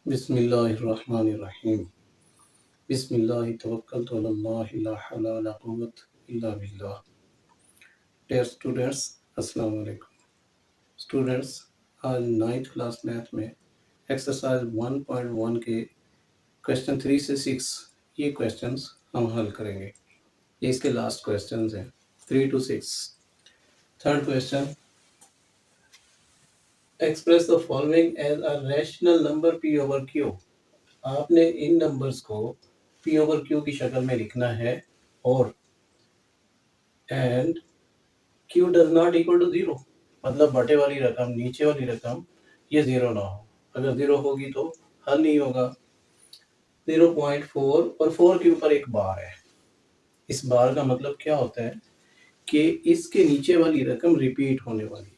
बिस्मिल्लाहिर्रहमानिर्रहीम। बिस्मिल्लाहि तवक्कलतु अलल्लाहि ला हौला वला कुव्वता इल्ला बिल्लाह। डियर स्टूडेंट्स, अस्सलाम वालेकुम। स्टूडेंट्स, आज 9th क्लास मैथ में एक्सरसाइज 1.1 के क्वेश्चन 3 से 6 ये क्वेश्चंस हम हल करेंगे। ये इसके लास्ट क्वेश्चंस हैं 3 to 6। Third question, express the following as a rational number p over q. आपने इन नंबर्स को पी ओवर क्यू की शक्ल में लिखना है और and q does not equal to zero, मतलब बटे वाली रकम, नीचे वाली रकम ये जीरो ना हो। अगर जीरो होगी तो हल नहीं होगा। 0.4 और 4 के ऊपर एक बार है। इस बार का मतलब क्या होता है कि इसके नीचे वाली रकम रिपीट होने वाली है।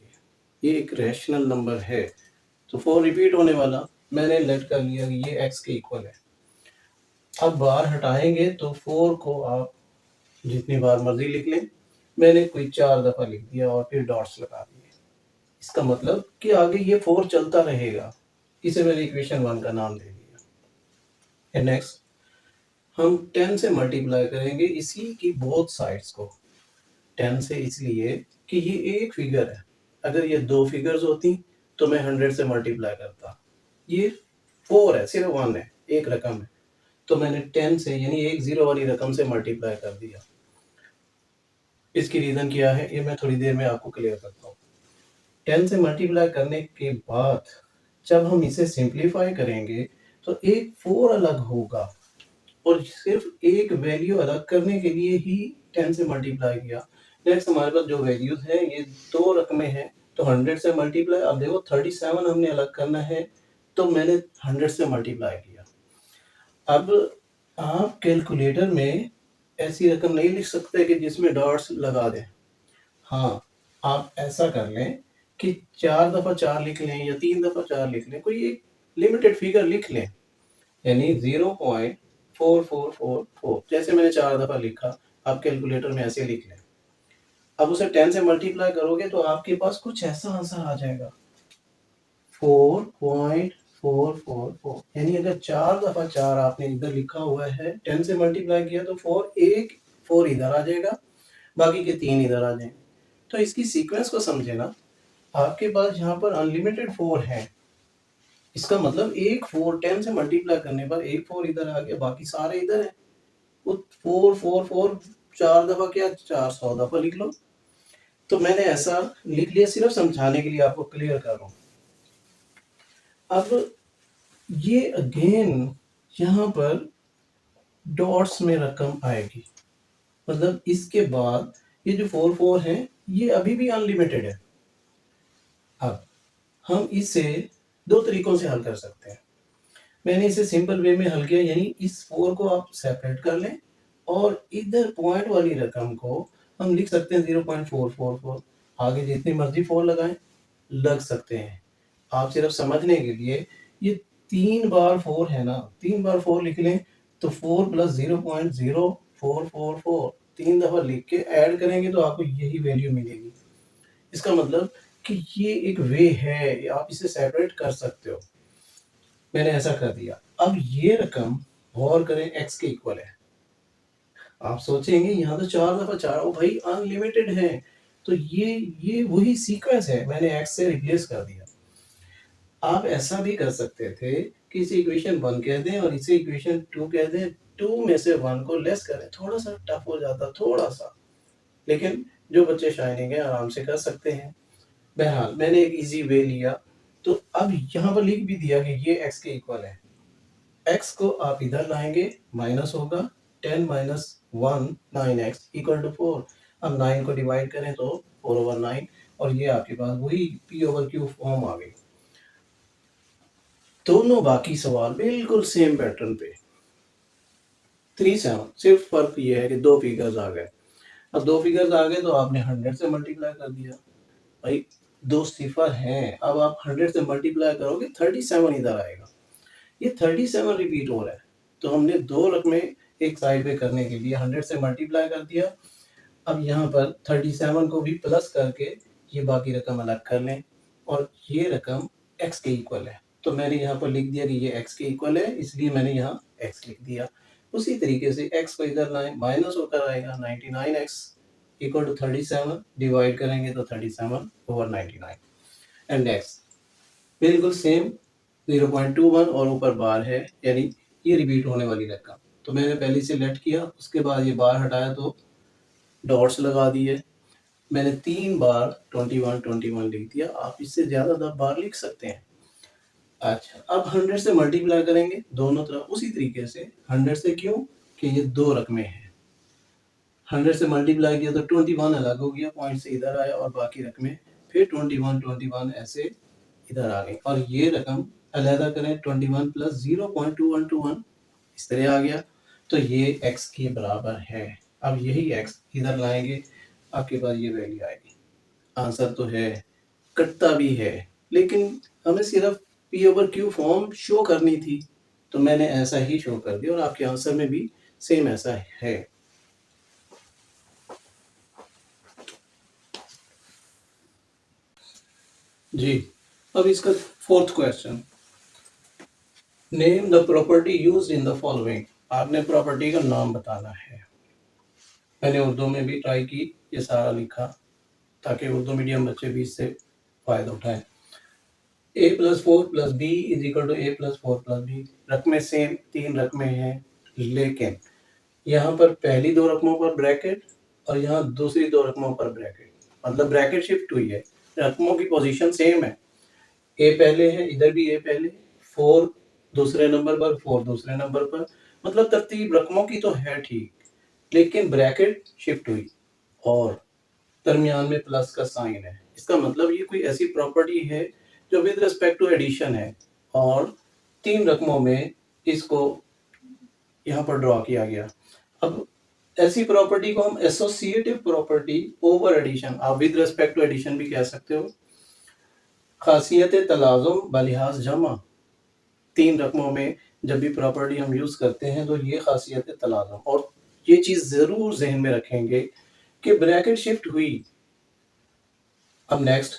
ये एक रैशनल नंबर है तो 4 रिपीट होने वाला, मैंने लेट कर लिया कि ये x के इक्वल है। अब बार हटाएंगे तो 4 को आप जितनी बार मर्जी लिख लें। मैंने कोई 4 दफा लिख दिया और फिर डॉट्स लगा दिए। इसका मतलब कि आगे ये 4 चलता रहेगा। इसे मैंने इक्वेशन 1 का नाम दे दिया। नेक्स्ट हम 10 से मल्टीप्लाई करेंगे इसी की बोथ साइड्स को। 10 से इसलिए कि ये एक फिगर है। अगर ये दो फिगर्स होती तो मैं 100 से मल्टीप्लाई करता। ये 4 है, सिर्फ 1 है, एक रकम है, तो मैंने 10 से यानी एक जीरो वाली रकम से मल्टीप्लाई कर दिया। इसकी रीजन क्या है ये मैं थोड़ी देर में आपको क्लियर करता हूँ। 10 से मल्टीप्लाई करने के बाद जब हम इसे सिंप्लीफाई करेंगे तो एक 4 अलग होगा और सिर्फ एक वैल्यू अलग करने के लिए ही 10 से मल्टीप्लाई किया। नेक्स्ट हमारे पास जो वैल्यूज हैं ये दो रकमें हैं तो 100 से मल्टीप्लाई। अब देखो 37 हमने अलग करना है तो मैंने 100 से मल्टीप्लाई किया। अब आप कैलकुलेटर में ऐसी रकम नहीं लिख सकते कि जिसमें डॉट्स लगा दें। हाँ, आप ऐसा कर लें कि 4 दफा 4 लिख लें या 3 दफा 4 लिख लें, कोई एक लिमिटेड फिगर लिख लें, यानी 0.4444। जैसे मैंने 4 दफा लिखा, आप कैलकुलेटर में ऐसे लिख लें। अब उसे 10 से मल्टीप्लाई करोगे तो आपके पास कुछ ऐसा आंसर आ जाएगा 4.444। यानी अगर 4 दफा 4 आपने इधर लिखा हुआ है, 10 से मल्टीप्लाई किया तो 4 इधर आ जाएगा, बाकी के 3 इधर आ जाएंगे। तो इसकी सीक्वेंस को समझे ना। आपके पास यहाँ पर अनलिमिटेड 4 है। इसका मतलब एक 4 10 से मल्टीप्लाई करने पर एक 4 इधर आ गया, बाकी सारे इधर है। वो 4 4 दफा क्या 400 दफा लिख लो। तो मैंने ऐसा लिख लिया सिर्फ समझाने के लिए, आपको क्लियर कर रहा हूँ। अब ये अगेन यहाँ पर डॉट्स में रकम आएगी, मतलब इसके बाद ये जो 4 है ये अभी भी अनलिमिटेड है। अब हम इसे दो तरीकों से हल कर सकते हैं। मैंने इसे सिंपल वे में हल किया, यानी इस 4 को आप सेपरेट कर लें और इधर पॉइंट वाली रकम को हम लिख सकते हैं 0.444। आगे जितनी मर्जी 4 लगाएं, लग सकते हैं। आप सिर्फ समझने के लिए ये 3 बार 4 है ना, 3 बार 4 लिख लें तो 4 प्लस 0.0444 3 दफा लिख के ऐड करेंगे तो आपको यही वैल्यू मिलेगी। इसका मतलब कि ये एक वे है, आप इसे सेपरेट कर सकते हो। मैंने ऐसा कर दिया। अब ये रकम गौर करें x के इक्वल है। आप सोचेंगे यहाँ तो 4 दफा 4 हो भाई, अनलिमिटेड है, तो ये वही सीक्वेंस है, मैंने x से रिप्लेस कर दिया। आप ऐसा भी कर सकते थे कि इसे इक्वेशन 1 कह दें और इसे इक्वेशन 2 कह दें, 2 में से 1 को लेस करें। थोड़ा सा टफ हो जाता, थोड़ा सा, लेकिन जो बच्चे शाइनिंग है आराम से कर सकते हैं। बहरहाल मैंने एक इजी वे लिया, तो अब यहाँ पर लिख भी दिया कि ये x के इक्वल है। x को आप इधर लाएंगे, माइनस होगा 10 माइनस 1 9x इक्वल टू 4। अब 9 को डिवाइड करें तो 4/9 और ये आपके पास वही p/q फॉर्म आ गई। दोनों बाकी सवाल बिल्कुल सेम पैटर्न पे 37, सिर्फ फर्क ये है कि दो फिगर्स आ गए। अब दो फिगर्स आ गए तो आपने 100 से मल्टीप्लाई कर दिया। भाई दो सिफर हैं, अब आप 100 से मल्टीप्लाई करोगे 37 इधर आएगा। ये 37 रिपीट हो रहा है, तो हमने दो रकमें एक साइड पे करने के लिए 100 से मल्टीप्लाई कर दिया। अब यहाँ पर 37 को भी प्लस करके ये बाकी रकम अलग कर लें और ये रकम x के इक्वल है। तो मैंने यहाँ पर लिख दिया कि ये x के इक्वल है, इसलिए मैंने यहाँ x लिख दिया। उसी तरीके से x को इधर लाएं, माइनस होकर आएगा 99x इक्वल टू 37, डिवाइड करेंगे तो 37/99 एंड x बिल्कुल सेम 0.21 और ऊपर बार है, यानी ये रिपीट होने वाली रकम। तो मैंने पहले से लेट किया, उसके बाद ये बार हटाया तो डॉट्स लगा दिए। मैंने 3 बार 21 लिख दिया, आप इससे ज़्यादा बार लिख सकते हैं। अच्छा, अब 100 से मल्टीप्लाई करेंगे दोनों तरफ उसी तरीके से। 100 से क्यों कि ये दो रकमें हैं, 100 से मल्टीप्लाई किया तो 21 अलग हो गया, पॉइंट से इधर आया और बाकी रकमें फिर 21 ऐसे इधर आ गई, और ये रकम अलहदा करें 21 प्लस 0.2121 इस तरह आ गया, तो ये x के बराबर है। अब यही x इधर लाएंगे, आपके पास ये वैल्यू आएगी। आंसर तो है, कटता भी है, लेकिन हमें सिर्फ p/q फॉर्म शो करनी थी, तो मैंने ऐसा ही शो कर दिया और आपके आंसर में भी सेम ऐसा है। जी, अब इसका 4th question, name the property used in the following. आपने प्रॉपर्टी का नाम बताना है। मैंने उर्दू में भी ट्राई की, ये सारा लिखा ताकि उर्दू मीडियम बच्चे भी इससे फ़ायदा उठाएं। a+4 + b = a+4 + b। रकमें same, 3 रकमें हैं, लेकिन यहाँ पर पहली 2 रकमों पर ब्रैकेट और यहाँ दूसरी 2 रकमों पर ब्रैकेट, मतलब ब्रैकेट शिफ्ट हुई है, रकमों की पोजीशन सेम है। ए पहले है, इधर भी ए पहले, 4 दूसरे नंबर पर, 4 दूसरे नंबर पर, मतलब तरतीब रकमों की तो है ठीक, लेकिन ब्रैकेट शिफ्ट हुई और दरमियान में प्लस का साइन है। इसका मतलब ये कोई ऐसी प्रॉपर्टी है जो विद रिस्पेक्ट टू एडिशन है और 3 रकमों में इसको यहाँ पर ड्रॉ किया गया। अब ऐसी प्रॉपर्टी को हम एसोसिएटिव प्रॉपर्टी ओवर एडिशन, आप विद रिस्पेक्ट टू एडिशन भी कह सकते हो। खासियत तलाज़ुम बलिहाज जमा, 3 रकमों में जब भी प्रॉपर्टी हम यूज़ करते हैं तो ये खासियत तलाज़ुम, और ये चीज़ ज़रूर जहन में रखेंगे कि ब्रैकेट शिफ्ट हुई। अब नेक्स्ट,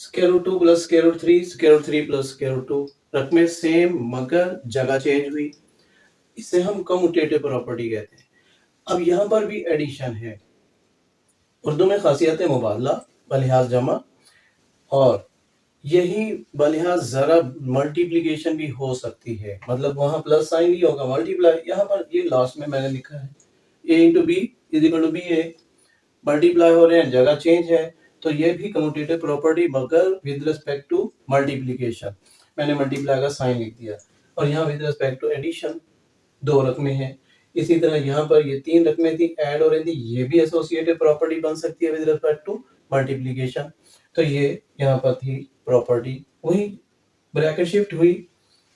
√2 + √3, √3 + √2, रकमें सेम मगर जगह चेंज हुई, इसे हम कम्यूटेटिव प्रॉपर्टी कहते हैं। अब यहाँ पर भी एडिशन है, उर्दू में खासियत मुबादला बलिहाज जमा, और यही बलिहाज ज़रब मल्टीप्लिकेशन भी हो सकती है, मतलब वहाँ प्लस साइन ही होगा, मल्टीप्लाई। यहाँ पर ये लास्ट में मैंने लिखा है a × b = ba, मल्टीप्लाई हो रहे हैं, जगह चेंज है, तो ये भी कम्यूटेटिव प्रॉपर्टी मगर विद रिस्पेक्ट टू मल्टीप्लिकेशन। मैंने मल्टीप्लाई का साइन लिख दिया, और यहाँ विद रिस्पेक्ट टू एडिशन 2 रकमें हैं। इसी तरह यहाँ पर ये 3 रकमें थी, ऐड हो रही थी, ये भी एसोसिएटिव प्रॉपर्टी बन सकती है विद रिस्पेक्ट टू मल्टीप्लिकेशन। तो ये यहाँ पर थी प्रॉपर्टी, वही ब्रैकेट शिफ्ट हुई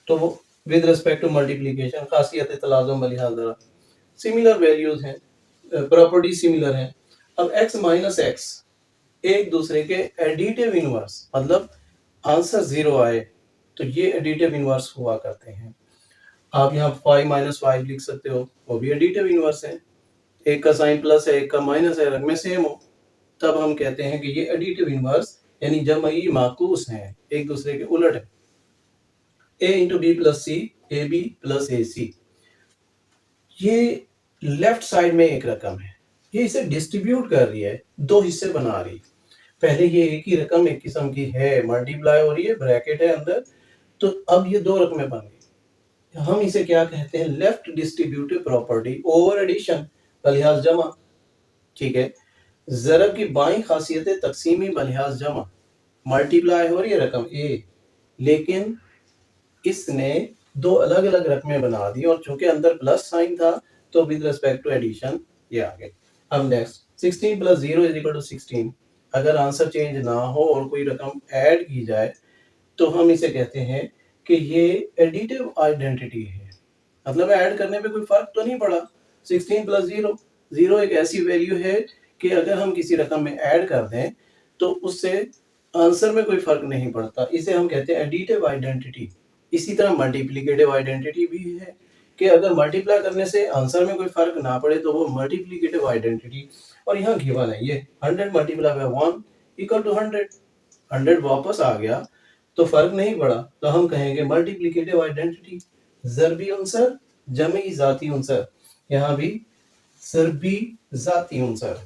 तो विद रिस्पेक्ट टू मल्टीप्लिकेशन, खासियत तलाज़ुम बलिहाज ज़रब, सिमिलर वैल्यूज हैं, प्रॉपर्टी सिमिलर हैं। अब x - x एक दूसरे के एडिटिव इनवर्स, मतलब आंसर 0 आए तो ये एडिटिव इनवर्स हुआ करते हैं। आप यहाँ 5 - 5 लिख सकते हो, वो भी एडिटिव इनवर्स है, एक का साइन प्लस है, एक का माइनस है, रकमें सेम हो, तब हम कहते हैं कि ये एडिटिव इनवर्स यानी जमई माकूस हैं, एक दूसरे के उलट है। a × b + c, ab + ac, ये लेफ्ट साइड में एक रकम है, ये इसे डिस्ट्रीब्यूट कर रही है, 2 हिस्से बना रही। पहले ये एक ही रकम एक किस्म की है, मल्टीप्लाई हो रही है, ब्रैकेट है अंदर, तो अब ये 2 रकमें बन गई। हम इसे क्या कहते हैं, left distributive property over addition बलिहाज जमा। ठीक है, ज़रब की बाई खासियत तकसीमी बलिहाज जमा, मल्टीप्लाई हो रही है रकम a, लेकिन इसने 2 अलग अलग रकमें बना दी, और चूंकि अंदर प्लस साइन था तो विद रिस्पेक्ट टू एडिशन ये आ गए। अब नेक्स्ट, 16 + 0 = 16, अगर आंसर चेंज ना हो और कोई रकम ऐड की जाए तो हम इसे कहते हैं कि ये एडिटिव आइडेंटिटी है, मतलब ऐड करने पे कोई फर्क तो नहीं पड़ा। 16 + 0, 0 एक ऐसी वैल्यू है कि अगर हम किसी रकम में ऐड कर दें तो उससे आंसर में कोई फर्क नहीं पड़ता, इसे हम कहते हैं एडिटिव आइडेंटिटी। इसी तरह मल्टीप्लिकेटिव आइडेंटिटी भी है कि अगर मल्टीप्लाई करने से आंसर में कोई फर्क ना पड़े तो वो मल्टीप्लिकेटिव आइडेंटिटी। और यहाँ गिवन है ये 100 × 1 = 100, 100 वापस आ गया तो फर्क नहीं पड़ा, तो हम कहेंगे मल्टीप्लिकेटिव आइडेंटिटी, ज़रबी उनसर जमी ज़ाती उनसर, यहाँ भी ज़रबी ज़ाती उनसर।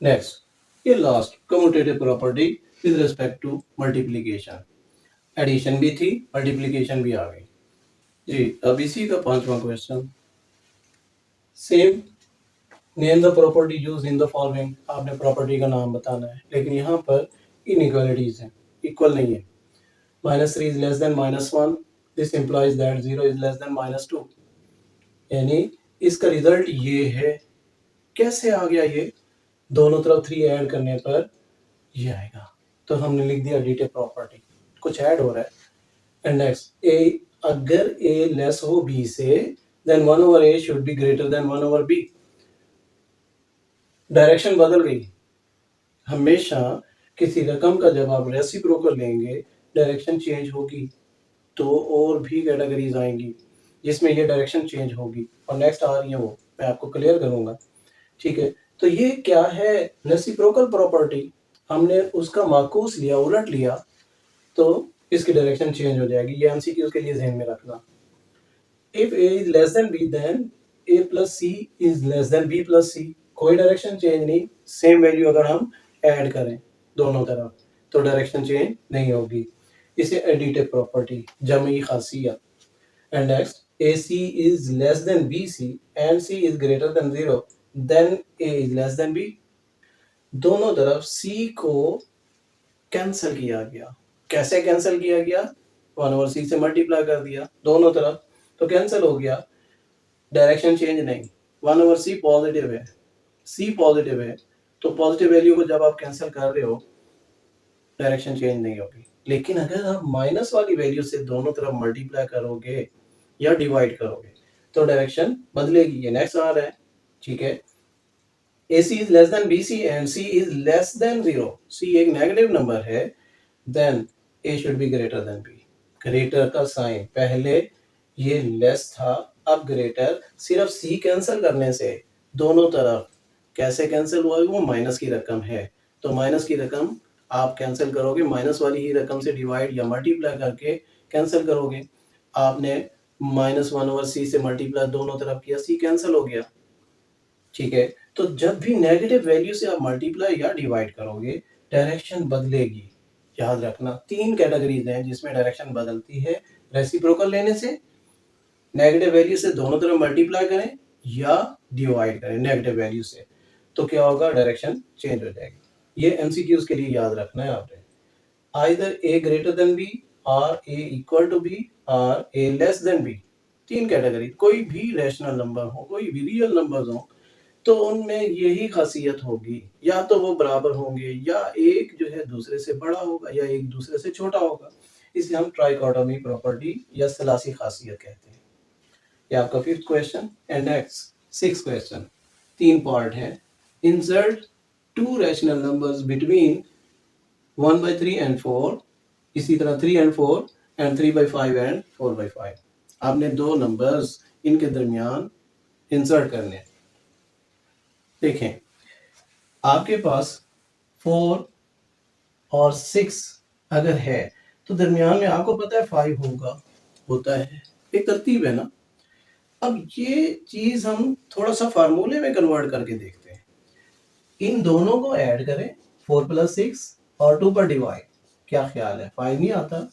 नेक्स्ट, ये last commutative property with respect to multiplication. Addition भी थी, मल्टीप्लिकेशन भी आ गई जी। अब इसी का 5वां question, same name the property use in the following. आपने प्रॉपर्टी का नाम बताना है, लेकिन यहाँ पर इनइक्वालिटीज हैं, इक्वल नहीं है। -3 is less than -1, this implies that 0 is less than -2, यानी इसका रिजल्ट ये है। कैसे आ गया ये? दोनों तरफ 3 ऐड करने पर ये आएगा, तो हमने लिख दिया एडिटिव प्रॉपर्टी, कुछ ऐड हो रहा है। एंड नेक्स्ट, ए अगर ए लेस हो बी से, then 1/a should be greater than 1/b। Direction बदल गई। हमेशा किसी रकम का जब आप रेसिप्रोकल लेंगे, डायरेक्शन चेंज होगी, तो और भी कैटेगरीज आएंगी जिसमें ये डायरेक्शन चेंज होगी, और नेक्स्ट आ रही है वो मैं आपको क्लियर करूंगा, ठीक है। तो ये क्या है? Reciprocal property. हमने उसका माकूस लिया, उलट लिया, तो इसकी डायरेक्शन चेंज हो जाएगी। ये एमसीक्यू के लिए ध्यान में रखना। If a is less than b, then a plus c is less than b plus c। कोई डायरेक्शन चेंज नहीं, सेम वैल्यू अगर हम ऐड करें दोनों तरफ तो डायरेक्शन चेंज नहीं होगी। इसे एडिटिव प्रॉपर्टी, जमी खासियत। And next, ac is less than bc and c is greater than 0, then a is less than b। दोनों तरफ c को कैंसिल किया गया। कैसे कैंसिल किया गया? 1/c से मल्टीप्लाई कर दिया दोनों तरफ, तो कैंसिल हो गया, डायरेक्शन चेंज नहीं। 1/c पॉजिटिव है, c पॉजिटिव है, तो पॉजिटिव वैल्यू को जब आप कैंसिल कर रहे हो, डायरेक्शन चेंज नहीं होगी। लेकिन अगर आप माइनस वाली वैल्यू से दोनों तरफ मल्टीप्लाई करोगे या डिवाइड करोगे, तो डायरेक्शन बदलेगी। ये नेक्स्ट आ रहा है, ठीक है। AC is less than BC and C is less than 0, C एक नेगेटिव नंबर है, then A should be greater than B। Greater का साइन, पहले ये लेस था, अब ग्रेटर। सिर्फ C कैंसिल करने से दोनों तरफ कैसे कैंसिल हुआ? वो माइनस की रकम है, तो माइनस की रकम आप कैंसिल करोगे, माइनस वाली ही रकम से डिवाइड या मल्टीप्लाई करके कैंसिल करोगे। आपने -1/c से मल्टीप्लाई दोनों तरफ किया, C कैंसिल हो गया, ठीक है। तो जब भी नेगेटिव वैल्यू से आप मल्टीप्लाई या डिवाइड करोगे, डायरेक्शन बदलेगी। याद रखना, 3 कैटेगरीज हैं जिसमें डायरेक्शन बदलती है। रेसिप्रोकल लेने से, नेगेटिव वैल्यू से दोनों तरफ मल्टीप्लाई करें या डिवाइड करें नेगेटिव वैल्यू से, तो क्या होगा? डायरेक्शन चेंज हो जाएगी। ये एमसीक्यूज के लिए याद रखना है आपने। आइदर ए ग्रेटर देन बी, और ए इक्वल टू बी, और ए लेस देन बी। 3 कैटेगरी। कोई भी रैशनल नंबर हो, कोई भी रियल नंबर्स हो, तो उनमें यही खासियत होगी, या तो वो बराबर होंगे, या एक जो है दूसरे से बड़ा होगा, या एक दूसरे से छोटा होगा। इसे हम ट्राइकोटोमी प्रॉपर्टी या सलासी खासियत कहते हैं। ये आपका 5th question. And next 6th question, 3 part है। Insert 2 rational numbers between 1/3 and 4, इसी तरह 3 एंड 4, एंड 3/5 एंड 4/5। आपने 2 नंबर्स इनके दरमियान इंसर्ट करने हैं। देखें, आपके पास 4 और 6 अगर है, तो दरमियान में आपको पता है 5 होता है, एक तरतीब है ना। अब ये चीज हम थोड़ा सा फार्मूले में कन्वर्ट करके देखते हैं। इन दोनों को ऐड करें, 4 + 6, और 2 पर डिवाइड, क्या ख्याल है? 5 नहीं आता।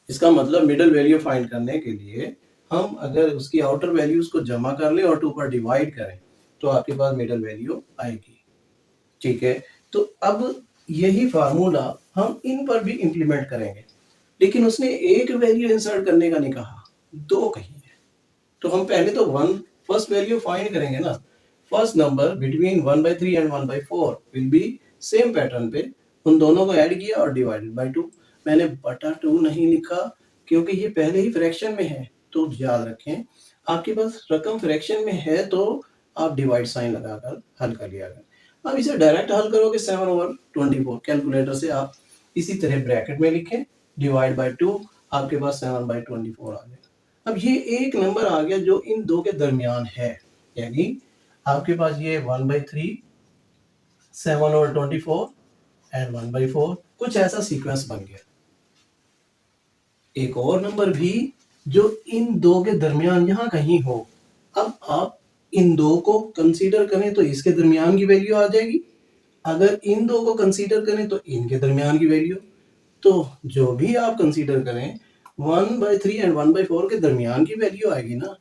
इसका मतलब मिडल वैल्यू फाइंड करने के लिए हम अगर उसकी आउटर वैल्यूज को जमा कर लें और 2 पर डिवाइड करें, तो आपके पास मिडल वैल्यू आएगी, ठीक है। तो अब यही फार्मूला हम इन पर भी इंप्लीमेंट करेंगे, लेकिन उसने एक वैल्यू इंसर्ट करने का नहीं कहा, 2 कही है। तो हम पहले तो फर्स्ट वैल्यू फाइंड करेंगे ना। First number between 1/3 and 1/4 will be same pattern पे, उन दोनों को ऐड किया और डिवाइडेड बाय 2। मैंने बटा 2 नहीं लिखा क्योंकि ये पहले ही फ्रैक्शन में है, तो याद रखें आपके पास रकम फ्रैक्शन में है तो आप डिवाइड साइन लगाकर हल कर लिया करें। अब इसे डायरेक्ट हल करोगे 7/24, कैलकुलेटर से आप इसी तरह ब्रैकेट में लिखें, डिवाइड बाय 2, आपके पास 7/24 आ जाएगा। अब ये एक नंबर आ गया जो इन दो के दरमियान है, यानी आपके पास ये 1/3, 7/24 एंड 1/4, कुछ ऐसा सीक्वेंस बन गया। एक और नंबर भी जो इन दो के दरमियान यहां कहीं हो। अब आप इन दो को कंसीडर करें तो इसके दरमियान की वैल्यू आ जाएगी, अगर इन दो को कंसीडर करें तो इनके दरमियान की वैल्यू। तो जो भी आप कंसीडर करें 1/3 एंड 1/4 के दरमियान की वैल्यू आएगी ना।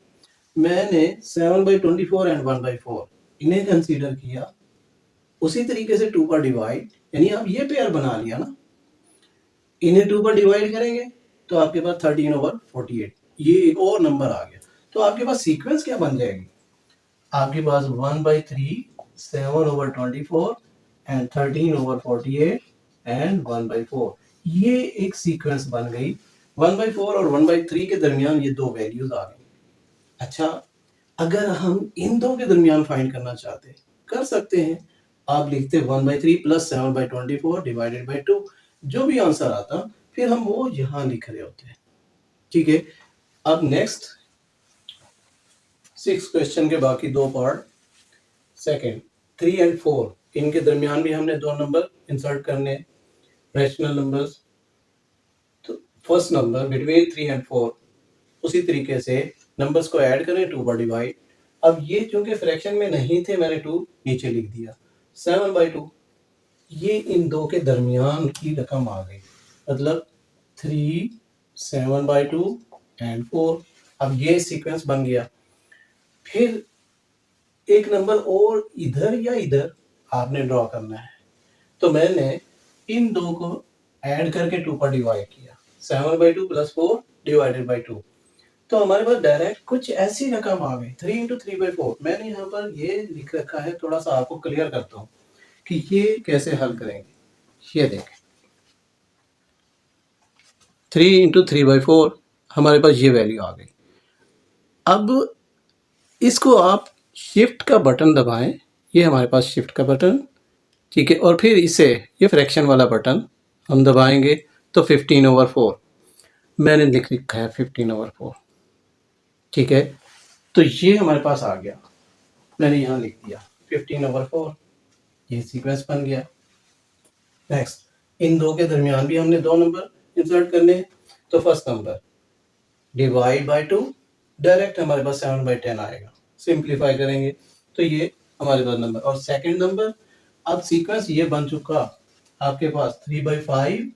मैंने 7/24 एंड 1/4 इन्हें कंसीडर किया, उसी तरीके से 2 पर डिवाइड, यानी आप ये पेयर बना लिया ना, इन्हें 2 पर डिवाइड करेंगे तो आपके पास 13/48, ये एक और नंबर आ गया। तो आपके पास सीक्वेंस क्या बन जाएगी, आपके पास 1/3, 7/24 एंड 13/48 एंड 1/4, ये एक सीक्वेंस बन गई। 1/4 और 1/3 के दरमियान ये दो वैल्यूज आ गई। अच्छा, अगर हम इन दो के दरमियान फाइंड करना चाहते कर सकते हैं, आप लिखते 1/3 प्लस 7/24 डिवाइडेड बाई 2, जो भी आंसर आता फिर हम वो यहां लिख रहे होते हैं। ठीक है, अब नेक्स्ट 6 क्वेश्चन के बाकी दो पार्ट। सेकंड 3 एंड 4, इनके दरमियान भी हमने दो नंबर इंसर्ट करने, रैशनल नंबर्स। तो फर्स्ट नंबर बिटवीन 3 एंड 4, उसी तरीके से नंबर्स को ऐड करें, 2 पर डिवाइड। अब ये चूंकि फ्रैक्शन में नहीं थे, मैंने 2 नीचे लिख दिया। 7/2, ये इन दो के दरमियान की रकम आ गई, मतलब 3, 7/2 एंड 4। अब ये सीक्वेंस बन गया। फिर एक नंबर और इधर या इधर आपने ड्रॉ करना है, तो मैंने इन दो को ऐड करके 2 पर डिवाइड किया, 7/2 प्लस 4 डिवाइडेड बाई 2। तो हमारे पास डायरेक्ट कुछ ऐसी रकम आ गई, 3 इंटू 3/4। मैंने यहाँ पर ये लिख रखा है, थोड़ा सा आपको क्लियर करता हूँ कि ये कैसे हल करेंगे। ये देखें, 3 इंटू 3/4, हमारे पास ये वैल्यू आ गई। अब इसको आप शिफ्ट का बटन दबाएं, ये हमारे पास शिफ्ट का बटन, ठीक है, और फिर इसे ये फ्रैक्शन वाला बटन हम दबाएंगे तो 15/4 मैंने लिख रखा है, 15/4। ठीक है, तो ये हमारे पास आ गया, मैंने यहाँ लिख दिया 15/4, ये सीक्वेंस बन गया। नेक्स्ट, इन दो के दरमियान भी हमने दो नंबर इंसर्ट करने। तो first number divide by 2, direct हमारे पास 7/10 आएगा। सिंप्लीफाई करेंगे तो ये हमारे पास नंबर। और सेकंड नंबर, अब सीक्वेंस ये बन चुका आपके पास 3/5,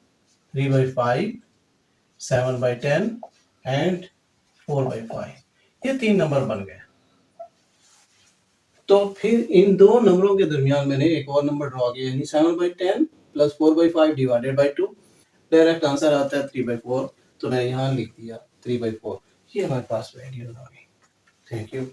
3/5, 7/10 एंड 4/5, ये 3 नंबर बन गए। तो फिर इन दो नंबरों के दरमियान मैंने एक और नंबर ड्रॉ किया, यानी 7/10 plus 4/5 divided by 2, direct answer आता है 3/4, तो मैंने यहाँ लिख दिया 3/4। ये हमारे पास वैल्यू आ गई। Thank you.